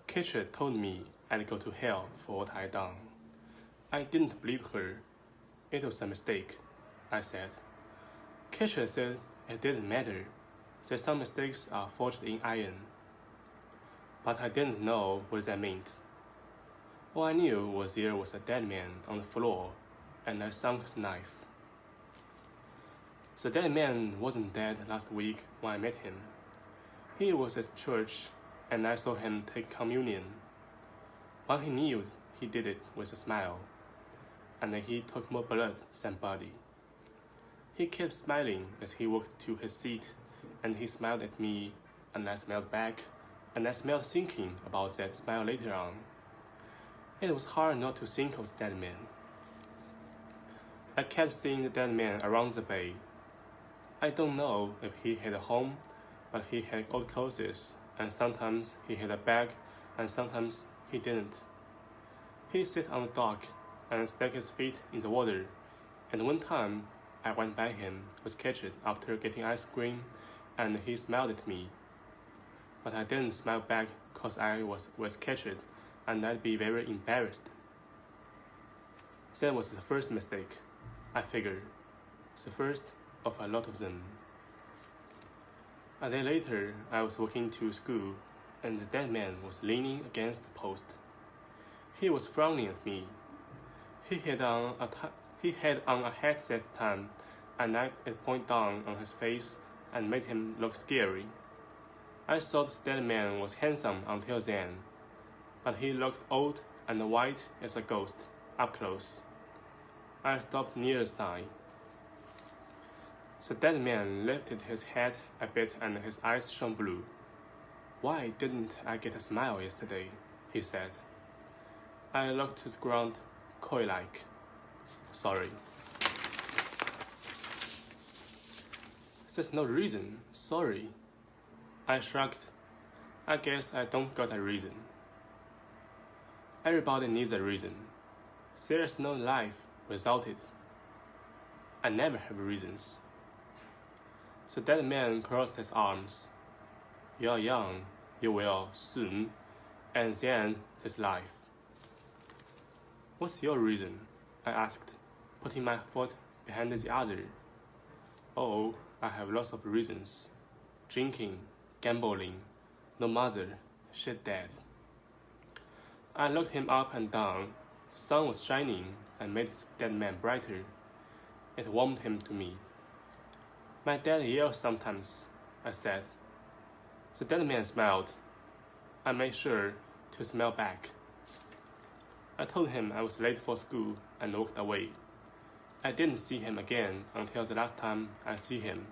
Kitcher told me I'd go to hell for what I'd done. I didn't believe her. It was a mistake, I said. Kitcher said it didn't matter, that some mistakes are forged in iron. But I didn't know what that meant. All I knew was there was a dead man on the floor, and I sunk his knife. The dead man wasn't dead last week when I met him. He was at church, and I saw him take communion. When he kneeled, he did it with a smile, and he took more blood than body. He kept smiling as he walked to his seat, and he smiled at me, and I smiled back, and I smelled thinking about that smile later on. It was hard not to think of the dead man. I kept seeing the dead man around the bay. I don't know if he had a home, but he had old clothes, and sometimes he had a bag, and sometimes he didn't. He sat on the dock and stuck his feet in the water, and one time I went by him with Ketchit after getting ice cream, and he smiled at me. But I didn't smile back because I was with Ketchit, and I'd be very embarrassed. That was the first mistake, I figured. The first of a lot of them. A day later, I was walking to school, and the dead man was leaning against the post. He was frowning at me. He had on a hat that time, and it pointed down on his face and made him look scary. I thought the dead man was handsome until then, but he looked old and white as a ghost, up close. I stopped near the sign. The dead man lifted his head a bit and his eyes shone blue. "Why didn't I get a smile yesterday?" he said. I looked to the ground, coy-like. "Sorry." "There's no reason, sorry." I shrugged. I guess I don't got a reason. Everybody needs a reason. There's no life without it. I never have reasons. The dead man crossed his arms. "You're young, you will soon, and then there's life." "What's your reason?" I asked, putting my foot behind the other. "Oh, I have lots of reasons. Drinking, gambling, no mother, she's dead." I looked him up and down. The sun was shining and made the dead man brighter. It warmed him to me. "My dad yells sometimes," I said. The dead man smiled. I made sure to smile back. I told him I was late for school and walked away. I didn't see him again until the last time I see him.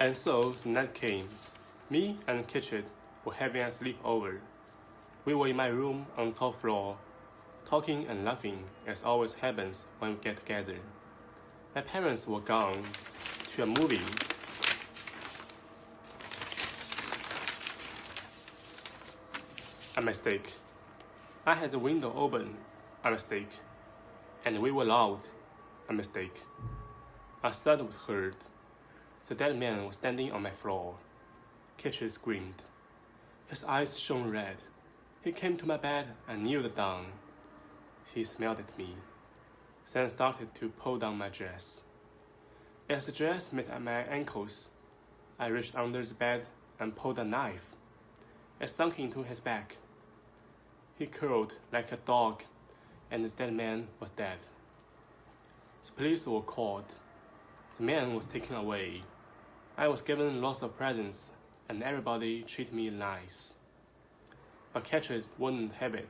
And so the night came. Me and Kitchit were having a sleepover. We were in my room on the top floor, talking and laughing as always happens when we get together. My parents were gone to a movie. A mistake. I had the window open. A mistake. And we were loud. A mistake. A thud was heard. The dead man was standing on my floor. Kitchit screamed. His eyes shone red. He came to my bed and kneeled down. He smiled at me, then started to pull down my dress. As the dress met at my ankles, I reached under the bed and pulled a knife. It sunk into his back. He curled like a dog, and the dead man was dead. The police were called. The man was taken away. I was given lots of presents, and everybody treated me nice. But Ketchit wouldn't have it.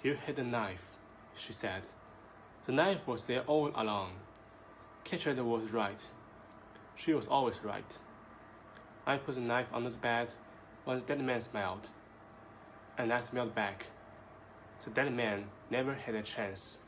"You had the knife," she said. "The knife was there all along." Ketchit was right. She was always right. I put the knife on the bed when the dead man smiled, and I smiled back. The dead man never had a chance.